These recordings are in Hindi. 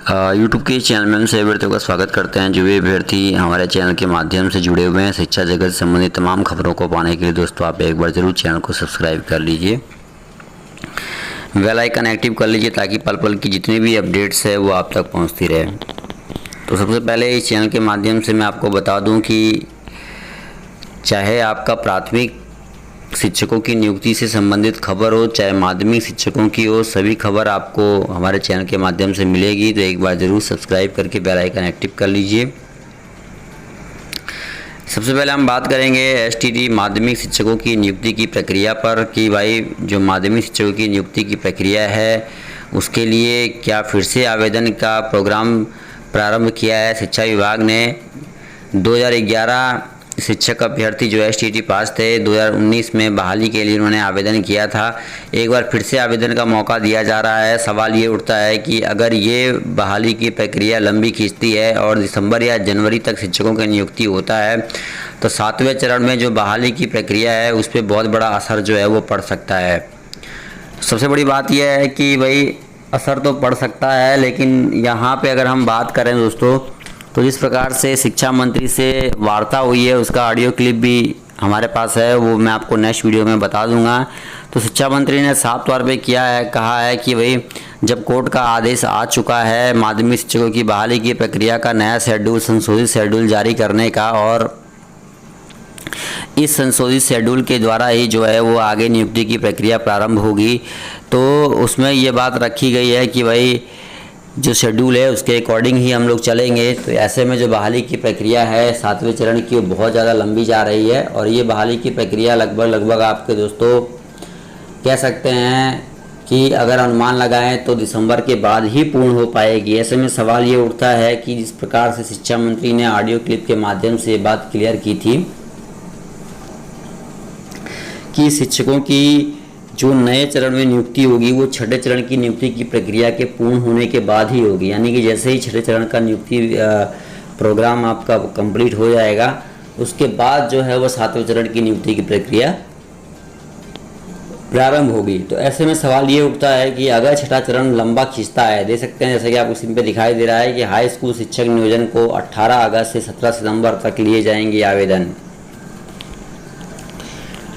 यूट्यूब के चैनल में हम सभी अभ्यर्थियों का स्वागत करते हैं। जो भी अभ्यर्थी हमारे चैनल के माध्यम से जुड़े हुए हैं, शिक्षा जगत से संबंधित तमाम खबरों को पाने के लिए दोस्तों आप एक बार ज़रूर चैनल को सब्सक्राइब कर लीजिए, बेल आइकन एक्टिव कर लीजिए ताकि पल पल की जितनी भी अपडेट्स है वो आप तक पहुंचती रहे। तो सबसे पहले इस चैनल के माध्यम से मैं आपको बता दूं कि चाहे आपका प्राथमिक शिक्षकों की नियुक्ति से संबंधित खबर हो, चाहे माध्यमिक शिक्षकों की हो, सभी खबर आपको हमारे चैनल के माध्यम से मिलेगी। तो एक बार ज़रूर सब्सक्राइब करके बेल आइकन एक्टिव कर लीजिए। सबसे पहले हम बात करेंगे एसटीटी माध्यमिक शिक्षकों की नियुक्ति की प्रक्रिया पर कि भाई जो माध्यमिक शिक्षकों की नियुक्ति की प्रक्रिया है उसके लिए क्या फिर से आवेदन का प्रोग्राम प्रारंभ किया है। शिक्षा विभाग ने 2011 शिक्षक अभ्यर्थी जो एसटीटी पास थे 2019 में बहाली के लिए उन्होंने आवेदन किया था। एक बार फिर से आवेदन का मौका दिया जा रहा है। सवाल ये उठता है कि अगर ये बहाली की प्रक्रिया लंबी खींचती है और दिसंबर या जनवरी तक शिक्षकों की नियुक्ति होता है तो 7वें चरण में जो बहाली की प्रक्रिया है उस पर बहुत बड़ा असर जो है वो पड़ सकता है। सबसे बड़ी बात यह है कि भाई असर तो पड़ सकता है, लेकिन यहाँ पे अगर हम बात करें दोस्तों तो जिस प्रकार से शिक्षा मंत्री से वार्ता हुई है उसका ऑडियो क्लिप भी हमारे पास है, वो मैं आपको नेक्स्ट वीडियो में बता दूंगा। तो शिक्षा मंत्री ने साफ तौर पे कहा है कि भाई जब कोर्ट का आदेश आ चुका है माध्यमिक शिक्षकों की बहाली की प्रक्रिया का नया शेड्यूल, संशोधित शेड्यूल जारी करने का, और इस संशोधित शेड्यूल के द्वारा ही जो है वो आगे नियुक्ति की प्रक्रिया प्रारंभ होगी। तो उसमें ये बात रखी गई है कि भाई जो शेड्यूल है उसके अकॉर्डिंग ही हम लोग चलेंगे। तो ऐसे में जो बहाली की प्रक्रिया है 7वें चरण की वो बहुत ज़्यादा लंबी जा रही है और ये बहाली की प्रक्रिया लगभग आपके दोस्तों कह सकते हैं कि अगर अनुमान लगाएं तो दिसंबर के बाद ही पूर्ण हो पाएगी। ऐसे में सवाल ये उठता है कि जिस प्रकार से शिक्षा मंत्री ने ऑडियो क्लिप के माध्यम से ये बात क्लियर की थी कि शिक्षकों की जो नए चरण में नियुक्ति होगी वो 6ठे चरण की नियुक्ति की प्रक्रिया के पूर्ण होने के बाद ही होगी, यानी कि जैसे ही 6ठे चरण का नियुक्ति प्रोग्राम आपका कंप्लीट हो जाएगा उसके बाद जो है वो 7वें चरण की नियुक्ति की प्रक्रिया प्रारंभ होगी। तो ऐसे में सवाल ये उठता है कि अगर 6ठा चरण लंबा खींचता है, दे सकते हैं जैसे कि आपको स्क्रीन पे दिखाई दे रहा है कि हाई स्कूल शिक्षक नियोजन को 18 अगस्त से 17 सितंबर तक लिए जाएंगे आवेदन।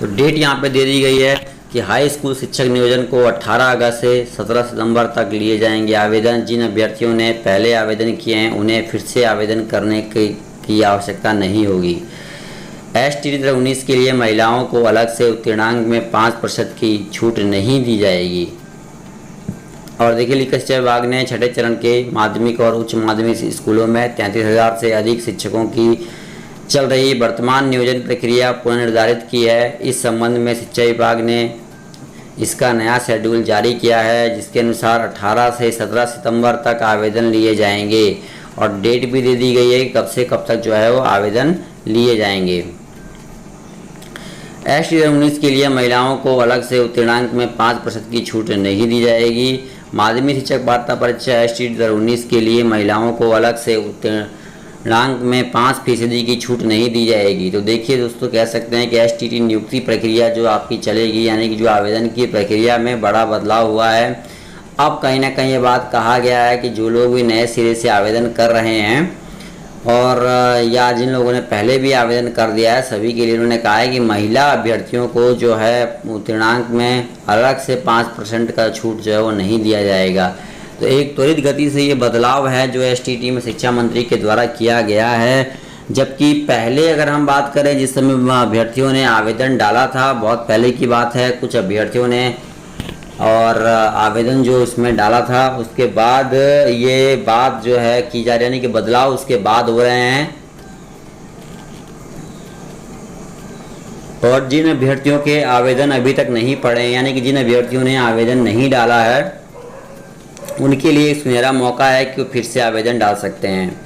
तो डेट यहाँ पे दे दी गई है कि हाई स्कूल शिक्षक नियोजन को 18 अगस्त से 17 सितंबर तक लिए जाएंगे आवेदन। जिन अभ्यर्थियों ने पहले आवेदन किए हैं उन्हें फिर से आवेदन करने की आवश्यकता नहीं होगी। एसटीटी 2019 के लिए महिलाओं को अलग से उत्तीर्णांक में 5% की छूट नहीं दी जाएगी। और देखिए लिखित शिक्षा विभाग ने 6ठे चरण के माध्यमिक और उच्च माध्यमिक स्कूलों में 33,000 से अधिक शिक्षकों की चल रही वर्तमान नियोजन प्रक्रिया पुनर्निर्धारित की है। इस संबंध में शिक्षा विभाग ने इसका नया शेड्यूल जारी किया है जिसके अनुसार 18 से 17 सितंबर तक आवेदन लिए जाएंगे और डेट भी दे दी गई है कि कब से कब तक जो है वो आवेदन लिए जाएंगे। एसटीटी 2019 के लिए महिलाओं को अलग से उत्तीर्णांक में 5% की छूट नहीं दी जाएगी। माध्यमिक शिक्षक पात्रता परीक्षा एसटीटी 2019 के लिए महिलाओं को अलग से उत्तीर्णांक में 5% की छूट नहीं दी जाएगी। तो देखिए दोस्तों कह सकते हैं कि एसटीटी नियुक्ति प्रक्रिया जो आपकी चलेगी, यानी कि जो आवेदन की प्रक्रिया में बड़ा बदलाव हुआ है। अब कहीं ना कहीं ये बात कहा गया है कि जो लोग भी नए सिरे से आवेदन कर रहे हैं और या जिन लोगों ने पहले भी आवेदन कर दिया है सभी के लिए उन्होंने कहा है कि महिला अभ्यर्थियों को जो है उत्तीर्णांक में अलग से 5% का छूट जो है वो नहीं दिया जाएगा। तो एक त्वरित गति से ये बदलाव है जो एसटीटी में शिक्षा मंत्री के द्वारा किया गया है। जबकि पहले अगर हम बात करें जिस समय अभ्यर्थियों ने आवेदन डाला था, बहुत पहले की बात है, कुछ अभ्यर्थियों ने और आवेदन जो इसमें डाला था उसके बाद ये बात जो है की जा रही है, यानी कि बदलाव उसके बाद हो रहे हैं। और जिन अभ्यर्थियों के आवेदन अभी तक नहीं पड़े, यानी कि जिन अभ्यर्थियों ने आवेदन नहीं डाला है उनके लिए एक सुनहरा मौका है कि वो फिर से आवेदन डाल सकते हैं।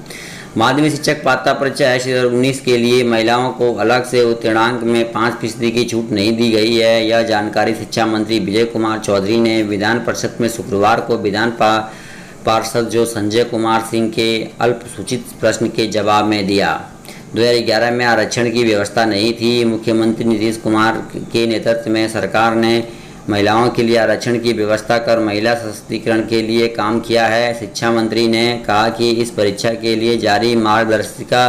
माध्यमिक शिक्षक पात्रता परीक्षा एसटीटी 2019 के लिए महिलाओं को अलग से उत्तीर्णांक में 5% की छूट नहीं दी गई है। यह जानकारी शिक्षा मंत्री विजय कुमार चौधरी ने विधान परिषद में शुक्रवार को विधान पार्षद जो संजय कुमार सिंह के अल्पसूचित प्रश्न के जवाब में दिया। 2011 में आरक्षण की व्यवस्था नहीं थी। मुख्यमंत्री नीतीश कुमार के नेतृत्व में सरकार ने महिलाओं के लिए आरक्षण की व्यवस्था कर महिला सशक्तिकरण के लिए काम किया है। शिक्षा मंत्री ने कहा कि इस परीक्षा के लिए जारी मार्गदर्शिका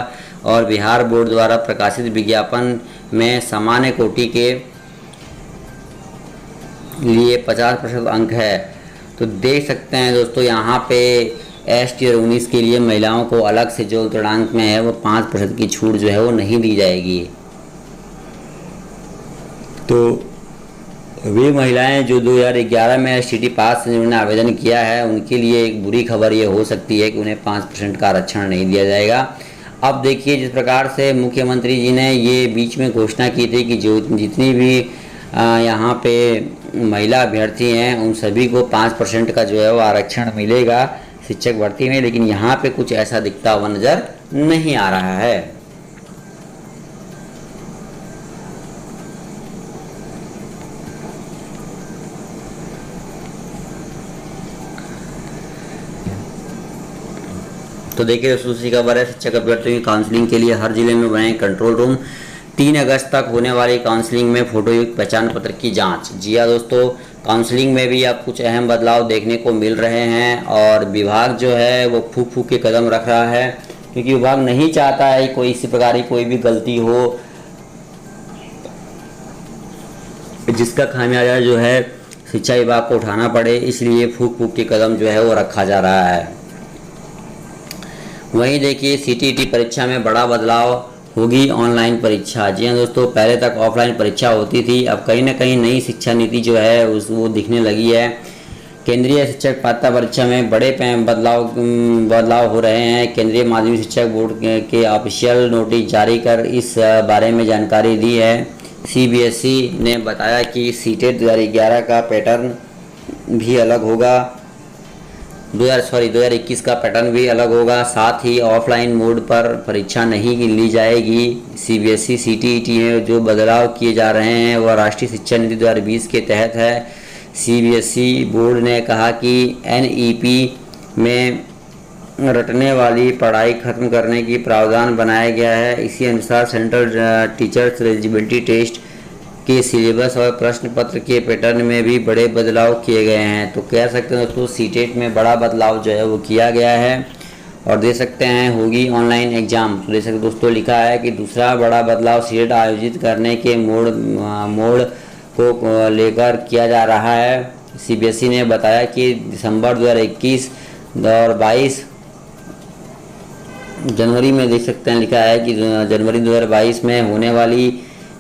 और बिहार बोर्ड द्वारा प्रकाशित विज्ञापन में सामान्य कोटि के लिए 50% अंक है। तो देख सकते हैं दोस्तों, यहाँ पे ST और 19 के लिए महिलाओं को अलग से जो उत्तरांक में है वो 5% की छूट जो है वो नहीं दी जाएगी। तो वे महिलाएं जो 2011 में STT पास जिन्होंने आवेदन किया है, उनके लिए एक बुरी खबर ये हो सकती है कि उन्हें 5% का आरक्षण नहीं दिया जाएगा। अब देखिए, जिस प्रकार से मुख्यमंत्री जी ने ये बीच में घोषणा की थी कि जो जितनी भी यहाँ पे महिला अभ्यर्थी हैं उन सभी को 5% का जो है वो आरक्षण मिलेगा शिक्षक भर्ती में, लेकिन यहाँ पे कुछ ऐसा दिखता हुआ नज़र नहीं आ रहा है। तो देखिए, दूसरी खबर है, शिक्षक अभ्यर्थियों की काउंसलिंग के लिए हर जिले में बने कंट्रोल रूम। 3 अगस्त तक होने वाली काउंसलिंग में फोटोयुक्त पहचान पत्र की जांच। जी हाँ दोस्तों, काउंसलिंग में भी अब कुछ अहम बदलाव देखने को मिल रहे हैं और विभाग जो है वो फूक फूक के कदम रख रहा है, क्योंकि विभाग नहीं चाहता है कोई इसी प्रकार की कोई भी गलती हो जिसका खामियाजा जो है शिक्षा विभाग को उठाना पड़े, इसलिए फूक फूक के कदम जो है वो रखा जा रहा है। वहीं देखिए, CTET परीक्षा में बड़ा बदलाव, होगी ऑनलाइन परीक्षा। जी हाँ दोस्तों, पहले तक ऑफलाइन परीक्षा होती थी, अब कहीं ना कहीं नई शिक्षा नीति जो है वो दिखने लगी है। केंद्रीय शिक्षक पात्रता परीक्षा में बड़े बदलाव हो रहे हैं। केंद्रीय माध्यमिक शिक्षक बोर्ड के ऑफिशियल नोटिस जारी कर इस बारे में जानकारी दी है। CBSE ने बताया कि CTET 2011 का पैटर्न भी अलग होगा, 2021 का पैटर्न भी अलग होगा। साथ ही ऑफलाइन मोड पर परीक्षा नहीं ली जाएगी। CBSE CTET में जो बदलाव किए जा रहे हैं वह राष्ट्रीय शिक्षा नीति 2020 के तहत है। CBSE बोर्ड ने कहा कि NEP में रटने वाली पढ़ाई खत्म करने की प्रावधान बनाया गया है। इसी अनुसार सेंट्रल टीचर्स एलिजिबिलिटी टेस्ट के सिलेबस और प्रश्न पत्र के पैटर्न में भी बड़े बदलाव किए गए हैं। तो कह सकते हैं दोस्तों, CTET में बड़ा बदलाव जो है वो किया गया है और दे सकते हैं होगी ऑनलाइन एग्ज़ाम। तो दे सकते दोस्तों, लिखा है कि दूसरा बड़ा बदलाव CTET आयोजित करने के मोड को लेकर किया जा रहा है। CBSE ने बताया कि दिसंबर 2021 और 22 जनवरी में देख सकते हैं, लिखा है कि जनवरी 2022 में होने वाली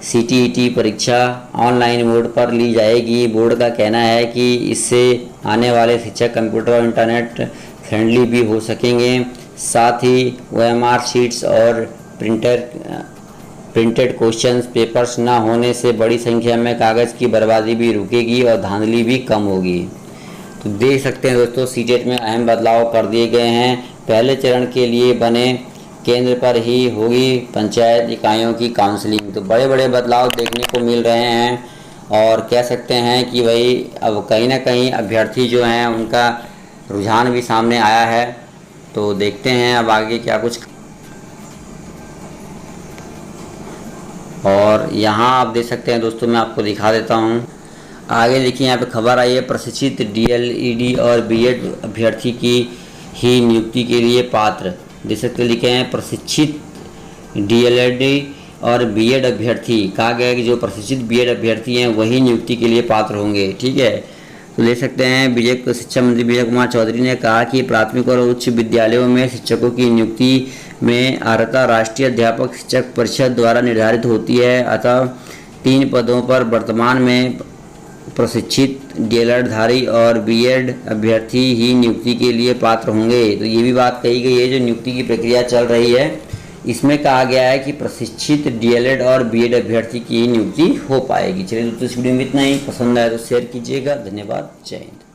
CTET परीक्षा ऑनलाइन मोड पर ली जाएगी। बोर्ड का कहना है कि इससे आने वाले शिक्षक कंप्यूटर और इंटरनेट फ्रेंडली भी हो सकेंगे। साथ ही OMR शीट्स और प्रिंटेड क्वेश्चंस पेपर्स ना होने से बड़ी संख्या में कागज़ की बर्बादी भी रुकेगी और धांधली भी कम होगी। तो देख सकते हैं दोस्तों, CTET में अहम बदलाव कर दिए गए हैं। पहले चरण के लिए बने केंद्र पर ही होगी पंचायत इकाइयों की काउंसलिंग। तो बड़े बड़े बदलाव देखने को मिल रहे हैं और कह सकते हैं कि भाई अब कहीं ना कहीं अभ्यर्थी जो हैं उनका रुझान भी सामने आया है। तो देखते हैं अब आगे क्या कुछ। और यहाँ आप देख सकते हैं दोस्तों, मैं आपको दिखा देता हूँ। आगे देखिए, यहाँ पे खबर आई है, प्रशिक्षित DLED और BEd अभ्यर्थी की ही नियुक्ति के लिए पात्र। देख सकते लिखे हैं, प्रशिक्षित DLED और BEd अभ्यर्थी। कहा गया है कि जो प्रशिक्षित BEd अभ्यर्थी हैं वही नियुक्ति के लिए पात्र होंगे। ठीक है, तो देख सकते हैं, शिक्षा मंत्री विजय कुमार चौधरी ने कहा कि प्राथमिक और उच्च विद्यालयों में शिक्षकों की नियुक्ति में अर्हता राष्ट्रीय अध्यापक शिक्षक परिषद द्वारा निर्धारित होती है। अतः 3 पदों पर वर्तमान में प्रशिक्षित DLED धारी और BEd अभ्यर्थी ही नियुक्ति के लिए पात्र होंगे। तो ये भी बात कही गई है, जो नियुक्ति की प्रक्रिया चल रही है इसमें कहा गया है कि प्रशिक्षित DLED और BEd अभ्यर्थी की ही नियुक्ति हो पाएगी। चलिए दोस्तों, इस वीडियो में इतना ही। पसंद आया तो शेयर कीजिएगा। धन्यवाद। जय हिंद।